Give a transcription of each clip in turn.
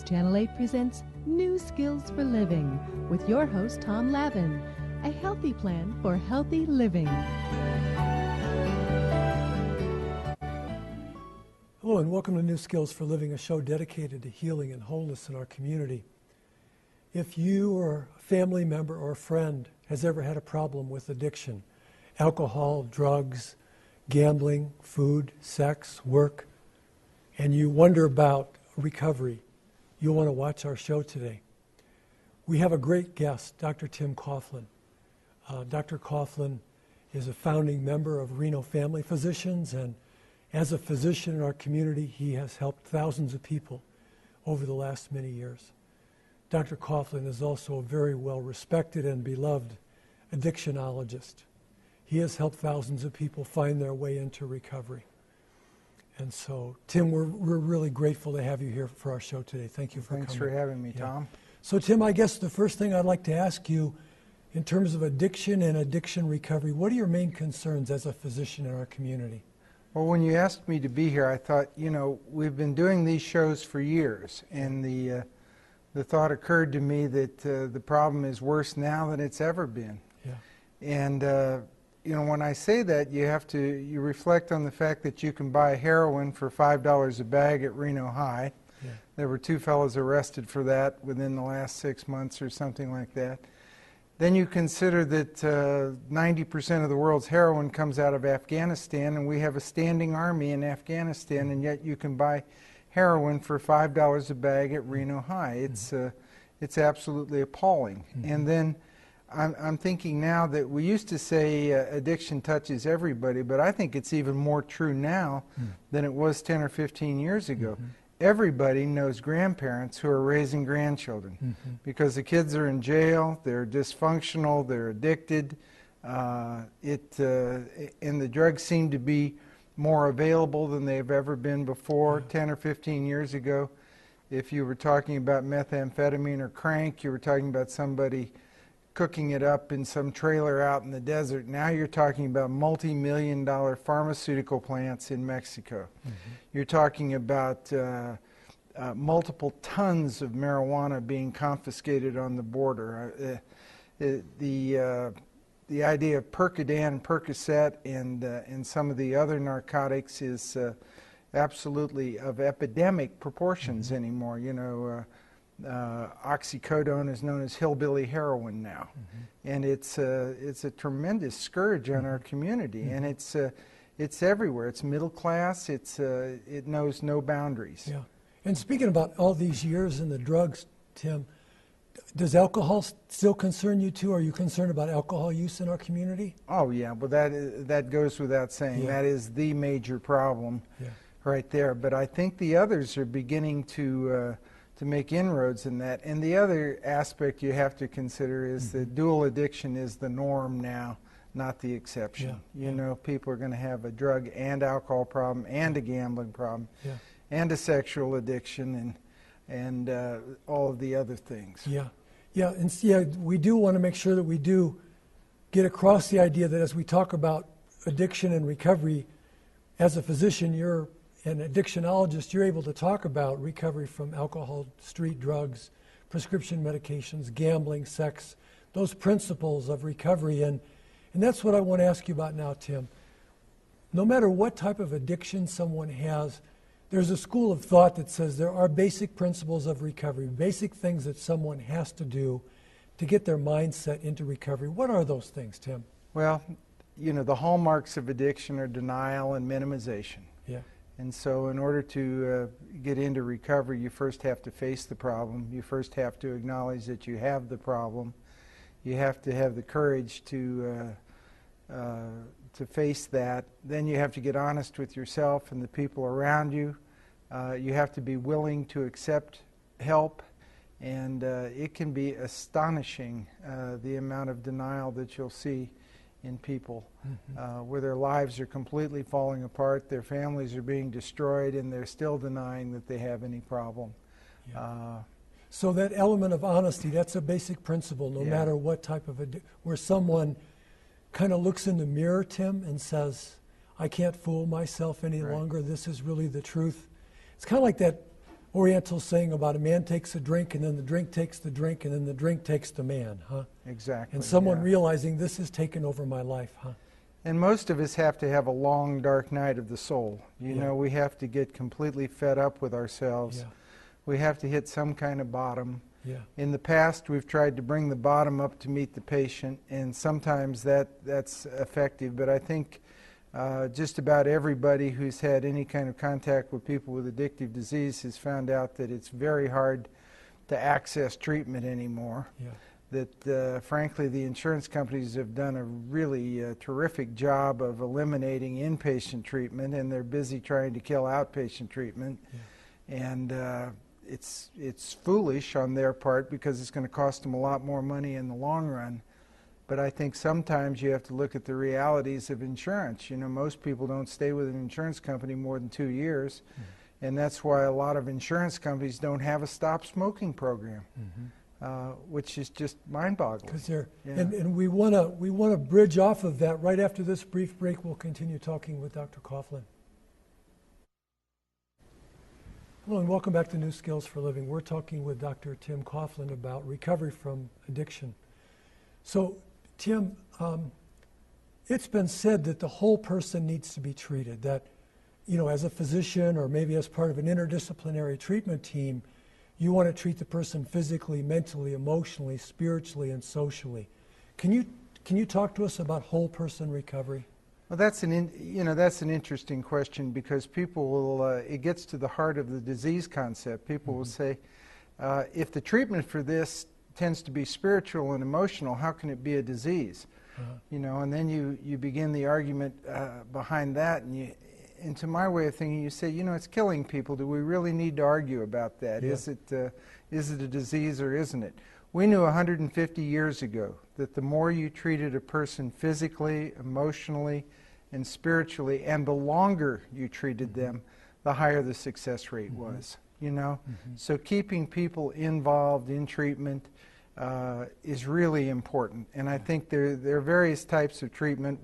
Channel 8 presents New Skills for Living with your host, Tom Lavin, a healthy plan for healthy living. Hello and welcome to New Skills for Living, a show dedicated to healing and wholeness in our community. If you or a family member or a friend has ever had a problem with addiction, alcohol, drugs, gambling, food, sex, work, and you wonder about recovery, you'll want to watch our show today. We have a great guest, Dr. Tim Coughlin. Dr. Coughlin is a founding member of Reno Family Physicians, and as a physician in our community, he has helped thousands of people over the last many years. Dr. Coughlin is also a very well-respected and beloved addictionologist. He has helped thousands of people find their way into recovery. And so, Tim, we're really grateful to have you here for our show today. Thank you for coming. Thanks for having me, Tom. So, Tim, I guess the first thing I'd like to ask you, in terms of addiction and addiction recovery, what are your main concerns as a physician in our community? Well, when you asked me to be here, I thought, we've been doing these shows for years, and the thought occurred to me that the problem is worse now than it's ever been. Yeah. And when I say that, you reflect on the fact that you can buy heroin for $5 a bag at Reno High. Yeah. There were 2 fellows arrested for that within the last 6 months or something like that. Then you consider that 90% of the world's heroin comes out of Afghanistan, and we have a standing army in Afghanistan, and yet you can buy heroin for $5 a bag at Reno High. It's absolutely appalling. Mm-hmm. And then I'm thinking now that we used to say addiction touches everybody, but I think it's even more true now than it was 10 or 15 years ago. Mm-hmm. Everybody knows grandparents who are raising grandchildren because the kids are in jail, they're dysfunctional, they're addicted, and the drugs seem to be more available than they've ever been before. 10 or 15 years ago, if you were talking about methamphetamine or crank, you were talking about somebody cooking it up in some trailer out in the desert. Now you're talking about multi-million-dollar pharmaceutical plants in Mexico. You're talking about multiple tons of marijuana being confiscated on the border. The idea of Percodan, Percocet, and some of the other narcotics is absolutely of epidemic proportions anymore. Oxycodone is known as hillbilly heroin now, and it's a tremendous scourge on our community, and it's everywhere. It's middle class. It knows no boundaries. Yeah. And speaking about all these years in the drugs, Tim, does alcohol still concern you too? Are you concerned about alcohol use in our community? Oh yeah, well that goes without saying. Yeah. That is the major problem, right there. But I think the others are beginning to make inroads in that. And the other aspect you have to consider is that dual addiction is the norm now, not the exception. People are going to have a drug and alcohol problem and a gambling problem and a sexual addiction and all of the other things. We do want to make sure that we do get across the idea that as we talk about addiction and recovery, as a physician, you're an addictionologist, you're able to talk about recovery from alcohol, street drugs, prescription medications, gambling, sex, those principles of recovery. And that's what I want to ask you about now, Tim. No matter what type of addiction someone has, there's a school of thought that says there are basic principles of recovery, basic things that someone has to do to get their mindset into recovery. What are those things, Tim? Well, the hallmarks of addiction are denial and minimization. Yeah. And so in order to get into recovery, you first have to face the problem. You first have to acknowledge that you have the problem. You have to have the courage to face that. Then you have to get honest with yourself and the people around you. You have to be willing to accept help. And it can be astonishing the amount of denial that you'll see in people where their lives are completely falling apart, their families are being destroyed, and they're still denying that they have any problem. So that element of honesty, that's a basic principle, no matter what type of where someone kind of looks in the mirror, Tim, and says, I can't fool myself any longer, this is really the truth. It's kind of like that Oriental saying about a man takes a drink, and then the drink takes the drink, and then the drink takes the man, huh? Exactly. And someone yeah. realizing this has taken over my life, huh? And most of us have to have a long, dark night of the soul. You Yeah. know, we have to get completely fed up with ourselves. Yeah. We have to hit some kind of bottom. Yeah. In the past, we've tried to bring the bottom up to meet the patient, and sometimes that's effective. But I think just about everybody who's had any kind of contact with people with addictive disease has found out that it's very hard to access treatment anymore. Yeah. That frankly, the insurance companies have done a really terrific job of eliminating inpatient treatment, and they're busy trying to kill outpatient treatment. Yeah. And it's foolish on their part because it's going to cost them a lot more money in the long run. But I think sometimes you have to look at the realities of insurance. You know, most people don't stay with an insurance company more than 2 years, and that's why a lot of insurance companies don't have a stop smoking program, which is just mind-boggling. Because and we want to bridge off of that. Right after this brief break, we'll continue talking with Dr. Coughlin. Hello and welcome back to New Skills for Living. We're talking with Dr. Tim Coughlin about recovery from addiction. So, Tim, it's been said that the whole person needs to be treated, that, you know, as a physician or maybe as part of an interdisciplinary treatment team, you want to treat the person physically, mentally, emotionally, spiritually, and socially. Can you talk to us about whole person recovery? Well, that's an interesting question because people will, it gets to the heart of the disease concept. People will say, if the treatment for this tends to be spiritual and emotional, how can it be a disease? You know, and then you begin the argument behind that, and to my way of thinking, you say, you know, it's killing people. Do we really need to argue about that? Yeah. Is it a disease or isn't it? We knew 150 years ago that the more you treated a person physically, emotionally, and spiritually, and the longer you treated them, the higher the success rate was. You know, so keeping people involved in treatment is really important. And I think there are various types of treatment.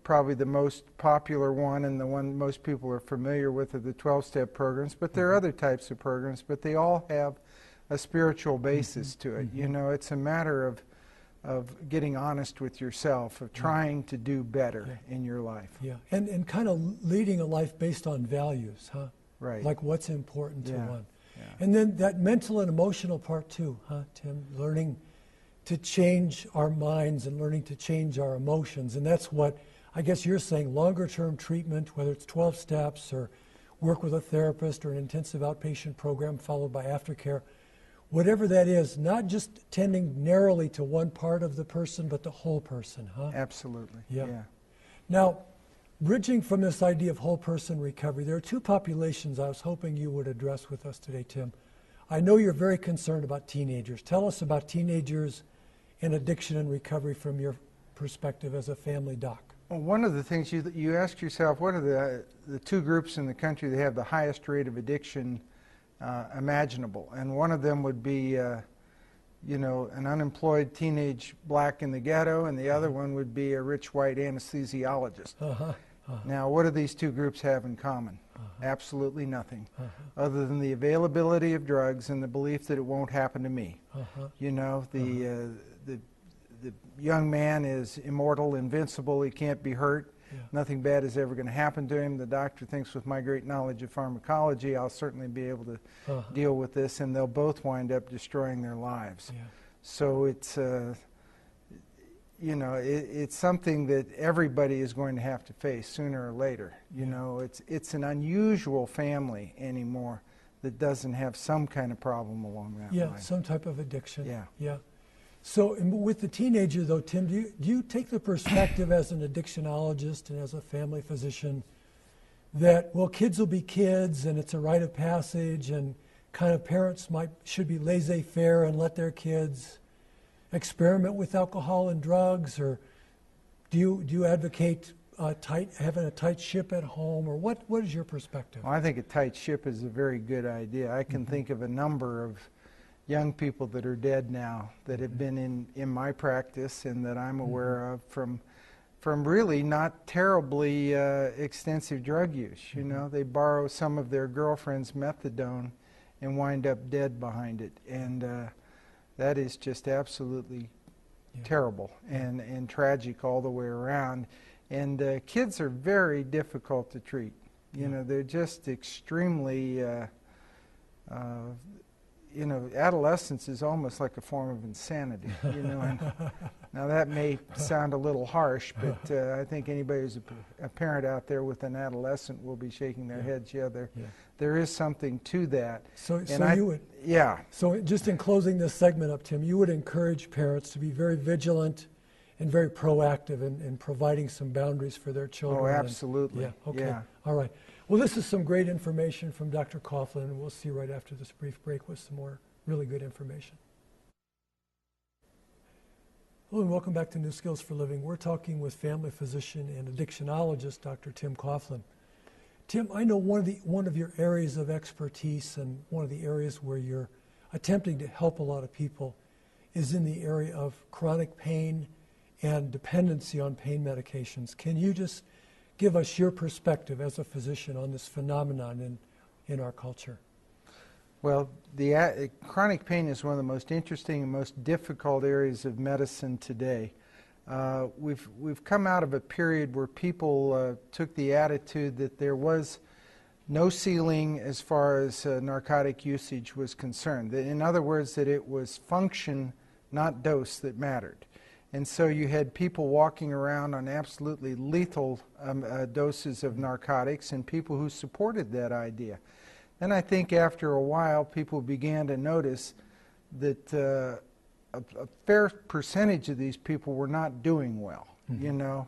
Probably the most popular one and the one most people are familiar with are the 12-step programs, but there are other types of programs, but they all have a spiritual basis to it. You know, it's a matter of getting honest with yourself, of trying to do better in your life. Yeah, and kind of leading a life based on values, huh? Right. Like what's important to one. Yeah. And then that mental and emotional part too, huh, Tim? Learning to change our minds and learning to change our emotions. And that's what I guess you're saying, longer term treatment, whether it's 12 steps or work with a therapist or an intensive outpatient program followed by aftercare, whatever that is, not just tending narrowly to one part of the person, but the whole person, huh? Absolutely. Yeah. Yeah. Now, bridging from this idea of whole person recovery, there are two populations I was hoping you would address with us today, Tim. I know you're very concerned about teenagers. Tell us about teenagers and addiction and recovery from your perspective as a family doc. Well, one of the things you ask yourself, what are the two groups in the country that have the highest rate of addiction imaginable? And one of them would be, you know, an unemployed teenage black in the ghetto, and the other one would be a rich white anesthesiologist. Now, what do these two groups have in common? Absolutely nothing, other than the availability of drugs and the belief that it won't happen to me. You know, the young man is immortal, invincible, he can't be hurt. Nothing bad is ever going to happen to him. The doctor thinks with my great knowledge of pharmacology, I'll certainly be able to deal with this, and they'll both wind up destroying their lives. So it's, you know, it's something that everybody is going to have to face sooner or later. You know, it's an unusual family anymore that doesn't have some kind of problem along that line. Some type of addiction. Yeah. So with the teenager, though, Tim, do you take the perspective as an addictionologist and as a family physician that, well, kids will be kids and it's a rite of passage and kind of parents should be laissez-faire and let their kids experiment with alcohol and drugs? Or do you advocate having a tight ship at home? Or what is your perspective? Well, I think a tight ship is a very good idea. I can think of a number of young people that are dead now that have been in my practice and that I'm aware of from from really not terribly extensive drug use. You know, they borrow some of their girlfriend's methadone and wind up dead behind it, and that is just absolutely terrible and tragic all the way around. And kids are very difficult to treat. You know, they're just extremely, you know, adolescence is almost like a form of insanity, you know. And now that may sound a little harsh, but I think anybody who's a parent out there with an adolescent will be shaking their heads. There is something to that. So just in closing this segment up, Tim, you would encourage parents to be very vigilant and very proactive in providing some boundaries for their children. Oh, absolutely. All right. Well, this is some great information from Dr. Coughlin, and we'll see you right after this brief break with some more really good information. Hello, and welcome back to New Skills for Living. We're talking with family physician and addictionologist, Dr. Tim Coughlin. Tim, I know one of your areas of expertise and one of the areas where you're attempting to help a lot of people is in the area of chronic pain and dependency on pain medications. Can you just give us your perspective as a physician on this phenomenon in our culture? Well, the chronic pain is one of the most interesting and most difficult areas of medicine today. We've come out of a period where people took the attitude that there was no ceiling as far as narcotic usage was concerned. In other words, that it was function, not dose, that mattered. And so you had people walking around on absolutely lethal doses of narcotics and people who supported that idea. Then I think after a while people began to notice that a fair percentage of these people were not doing well. You know,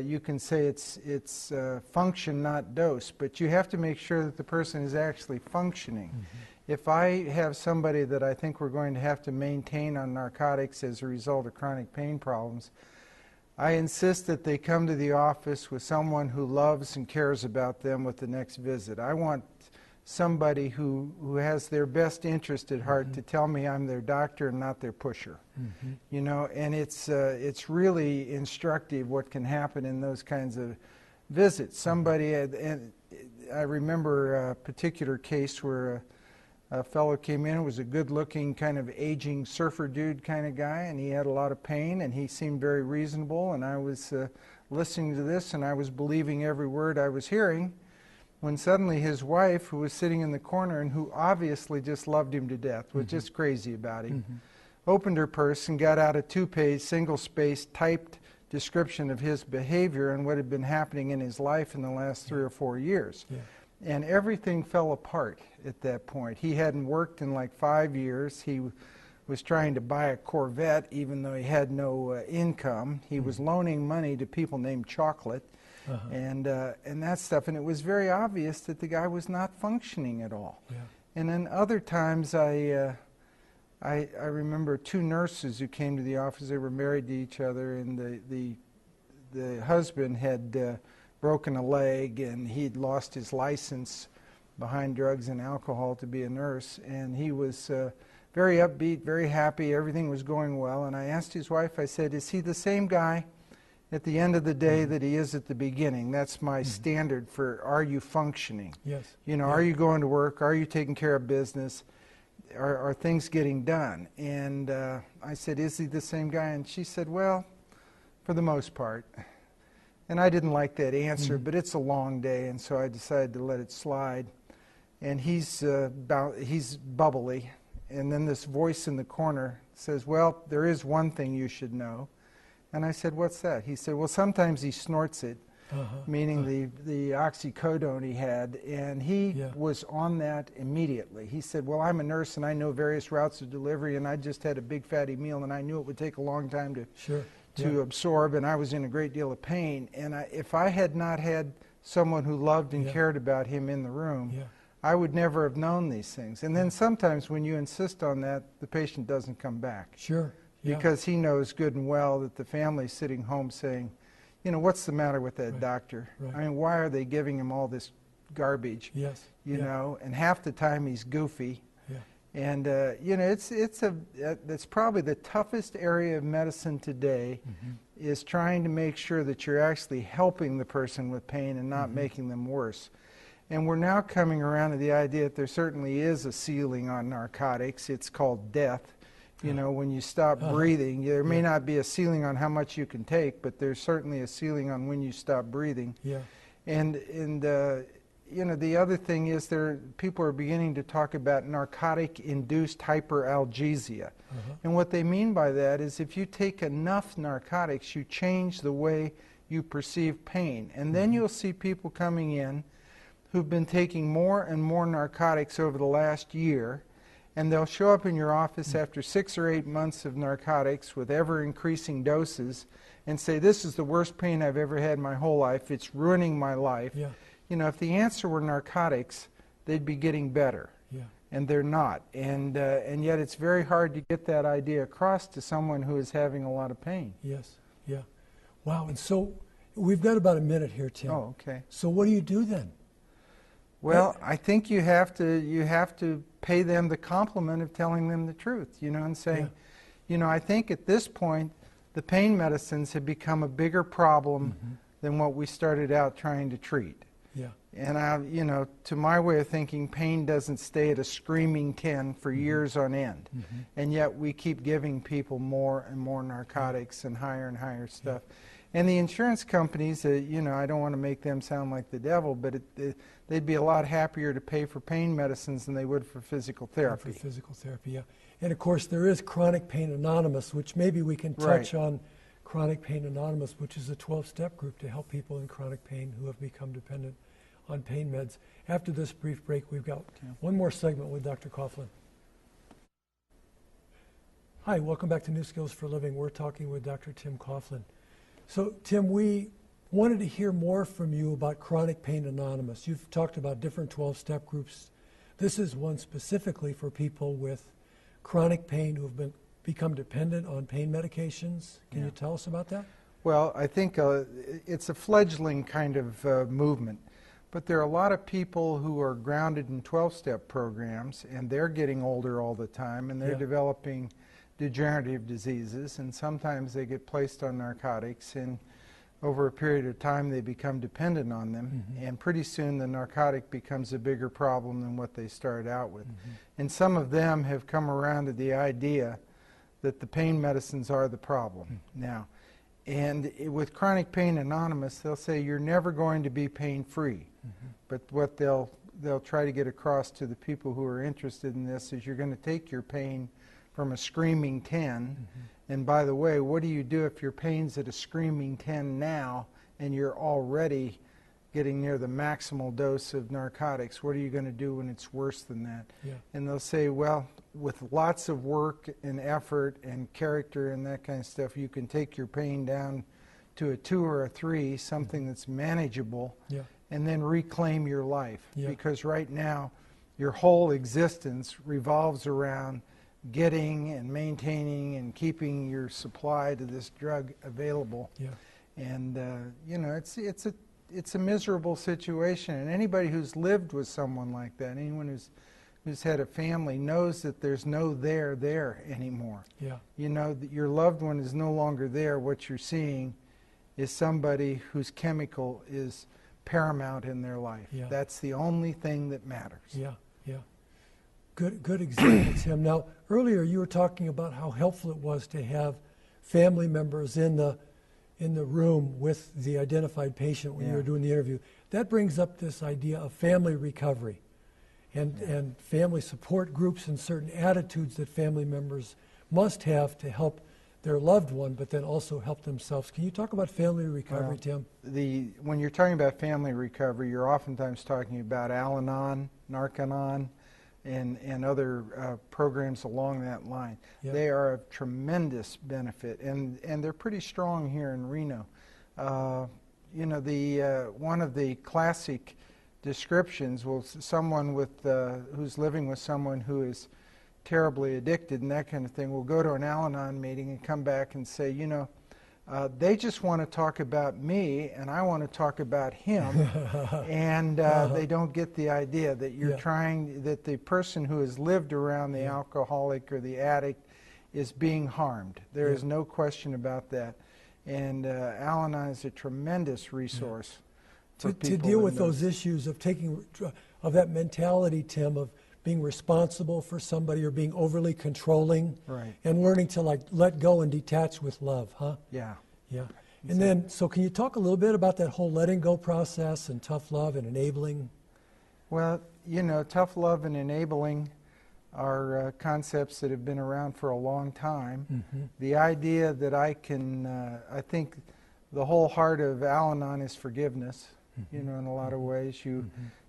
you can say it's function, not dose, but you have to make sure that the person is actually functioning. If I have somebody that I think we're going to have to maintain on narcotics as a result of chronic pain problems, I insist that they come to the office with someone who loves and cares about them with the next visit. I want somebody who has their best interest at heart to tell me I'm their doctor and not their pusher. You know, and it's really instructive what can happen in those kinds of visits. Somebody, and I remember a particular case where a fellow came in who was a good-looking kind of aging surfer dude kind of guy, and he had a lot of pain, and he seemed very reasonable, and I was listening to this, and I was believing every word I was hearing, when suddenly his wife, who was sitting in the corner and who obviously just loved him to death, was just crazy about him, opened her purse and got out a 2-page, single-spaced, typed description of his behavior and what had been happening in his life in the last 3 or 4 years. And everything fell apart at that point. He hadn't worked in like 5 years. He was trying to buy a Corvette even though he had no income. He was loaning money to people named Chocolate and that stuff. And it was very obvious that the guy was not functioning at all. And then other times I remember 2 nurses who came to the office. They were married to each other, and the husband had broken a leg, and he'd lost his license behind drugs and alcohol to be a nurse, and he was very upbeat, very happy, everything was going well. And I asked his wife, I said, is he the same guy at the end of the day that he is at the beginning? That's my standard for, are you functioning? You know, are you going to work? Are you taking care of business? Are things getting done? And I said, is he the same guy? And she said, well, for the most part. And I didn't like that answer, but it's a long day, and so I decided to let it slide. And he's bubbly, and then this voice in the corner says, well, there is one thing you should know. And I said, what's that? He said, well, sometimes he snorts it, meaning the oxycodone he had, and he was on that immediately. He said, well, I'm a nurse, and I know various routes of delivery, and I just had a big fatty meal, and I knew it would take a long time to absorb, and I was in a great deal of pain. And if I had not had someone who loved and cared about him in the room, I would never have known these things. And then sometimes when you insist on that, the patient doesn't come back. Because he knows good and well that the family's sitting home saying, you know, what's the matter with that doctor? I mean, why are they giving him all this garbage? You know, and half the time he's goofy. And you know, that's probably the toughest area of medicine today, is trying to make sure that you're actually helping the person with pain and not making them worse. And we're now coming around to the idea that there certainly is a ceiling on narcotics. It's called death. You know, when you stop breathing, there may not be a ceiling on how much you can take, but there's certainly a ceiling on when you stop breathing. Yeah. And you know, the other thing is people are beginning to talk about narcotic-induced hyperalgesia. And what they mean by that is if you take enough narcotics, you change the way you perceive pain. And then you'll see people coming in who've been taking more and more narcotics over the last year, and they'll show up in your office after 6 or 8 months of narcotics with ever-increasing doses and say, this is the worst pain I've ever had in my whole life. It's ruining my life. Yeah. You know, if the answer were narcotics, they'd be getting better. Yeah. And they're not. And yet it's very hard to get that idea across to someone who is having a lot of pain. Yes. Yeah. Wow. And so we've got about a minute here, Tim. Oh, okay. So what do you do then? Well, I think you have to pay them the compliment of telling them the truth, you know, and saying, you know, I think at this point the pain medicines have become a bigger problem than what we started out trying to treat. Yeah. And you know, to my way of thinking, pain doesn't stay at a screaming 10 for years on end. And yet we keep giving people more and more narcotics and higher stuff. And the insurance companies, you know, I don't want to make them sound like the devil, but they'd be a lot happier to pay for pain medicines than they would for physical therapy. For physical therapy, yeah. And of course, there is Chronic Pain Anonymous, which maybe we can touch on. Chronic Pain Anonymous, which is a 12-step group to help people in chronic pain who have become dependent on pain meds. After this brief break, we've got one more segment with Dr. Coughlin. Hi, welcome back to New Skills for Living. We're talking with Dr. Tim Coughlin. So, Tim, we wanted to hear more from you about Chronic Pain Anonymous. You've talked about different 12-step groups. This is one specifically for people with chronic pain who have become dependent on pain medications. Can you tell us about that? Well, I think it's a fledgling kind of movement, but there are a lot of people who are grounded in 12-step programs, and they're getting older all the time, and they're developing degenerative diseases, and sometimes they get placed on narcotics, and over a period of time they become dependent on them, and pretty soon the narcotic becomes a bigger problem than what they started out with. And some of them have come around to the idea that the pain medicines are the problem now. And with Chronic Pain Anonymous, they'll say you're never going to be pain-free. But what they'll try to get across to the people who are interested in this is you're going to take your pain from a screaming 10, and by the way, what do you do if your pain's at a screaming 10 now and you're already getting near the maximal dose of narcotics? What are you going to do when it's worse than that? And they'll say, well, with lots of work and effort and character and that kind of stuff, you can take your pain down to a 2 or a 3, something that's manageable, and then reclaim your life. Because right now, your whole existence revolves around getting and maintaining and keeping your supply to this drug available. And you know, it's a miserable situation, and anybody who's lived with someone like that, anyone who's had a family, knows that there's no there anymore. You know, that your loved one is no longer there. What you're seeing is somebody whose chemical is paramount in their life. That's the only thing that matters. Good example, Tim. Now, earlier you were talking about how helpful it was to have family members in the room with the identified patient when you were doing the interview. That brings up this idea of family recovery and family support groups and certain attitudes that family members must have to help their loved one, but then also help themselves. Can you talk about family recovery, Tim? When you're talking about family recovery, you're oftentimes talking about Al-Anon, Narcanon, and other programs along that line. They are of tremendous benefit, and they're pretty strong here in Reno. You know, one of the classic descriptions was someone who's living with someone who is terribly addicted and that kind of thing will go to an Al-Anon meeting and come back and say, you know, they just want to talk about me and I want to talk about him, and they don't get the idea that you're trying, that the person who has lived around the alcoholic or the addict is being harmed. There is no question about that. And Al-Anon is a tremendous resource for To people deal in with those issues of of that mentality, Tim, of being responsible for somebody or being overly controlling, Right. and learning to like let go and detach with love, huh? Yeah. Yeah. And then, so can you talk a little bit about that whole letting go process and tough love and enabling? Well, you know, tough love and enabling are concepts that have been around for a long time. Mm-hmm. The idea that I think the whole heart of Al-Anon is forgiveness, Mm-hmm. you know, in a lot of ways. Mm-hmm.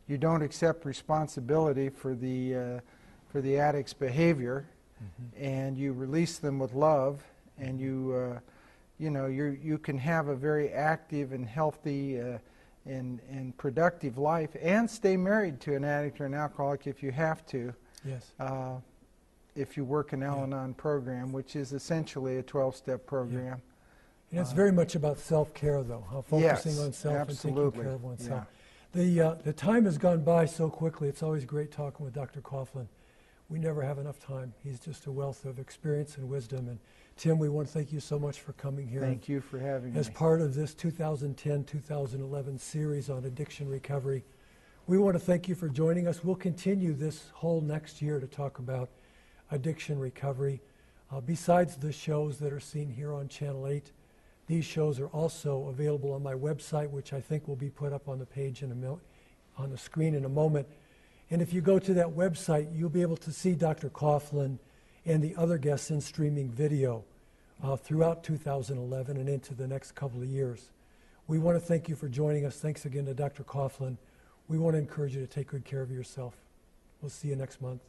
You don't accept responsibility for the addict's behavior, Mm-hmm. and you release them with love, and you can have a very active and healthy and productive life, and stay married to an addict or an alcoholic if you have to. Yes. If you work an Al-Anon program, which is essentially a 12-step program. And it's very much about self-care, though, huh? Focusing Yes, on self absolutely. and taking care of oneself. The time has gone by so quickly. It's always great talking with Dr. Coughlin. We never have enough time. He's just a wealth of experience and wisdom. And Tim, we want to thank you so much for coming here. Thank you for having me. As part of this 2010-2011 series on addiction recovery, we want to thank you for joining us. We'll continue this whole next year to talk about addiction recovery. Besides the shows that are seen here on Channel 8, these shows are also available on my website, which I think will be put up on the page on the screen in a moment. And if you go to that website, you'll be able to see Dr. Coughlin and the other guests in streaming video throughout 2011 and into the next couple of years. We want to thank you for joining us. Thanks again to Dr. Coughlin. We want to encourage you to take good care of yourself. We'll see you next month.